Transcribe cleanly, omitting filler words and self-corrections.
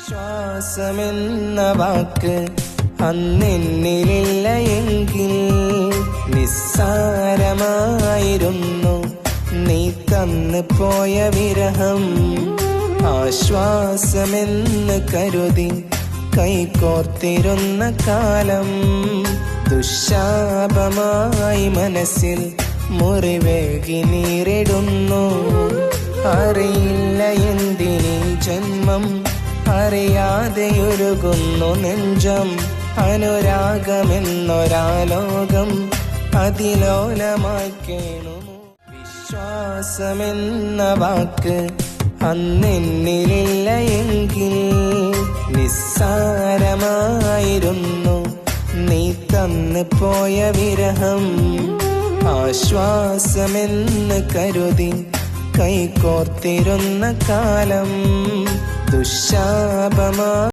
വിശ്വാസമെന്ന വാക്ക് അന്നെന്നിലില്ല എങ്കിൽ നിസ്സാരമായിരുന്നു നീ തന്നു പോയ വിരഹം. ആശ്വാസമെന്ന് കരുതി കൈകോർത്തിരുന്ന കാലം ദുശാപമായി മനസ്സിൽ മുറിവേകി നീറിടുന്നു. അറിയില്ല എന്തിനീ ജന്മം, അറിയാതെയൊരുകുന്നു നെഞ്ചം. അനുരാഗമെന്നൊരാലോകം അതിലോലമായി കേണുന്നു. വിശ്വാസമെന്ന വാക്ക് അന്നെന്നിലില്ല എങ്കിൽ നിസ്സാരമായിരുന്നു നീ തന്നു പോയ വിരഹം. ആശ്വാസമെന്ന് കരുതി കൈകോർത്തിരുന്ന കാലം ദുശാപമായി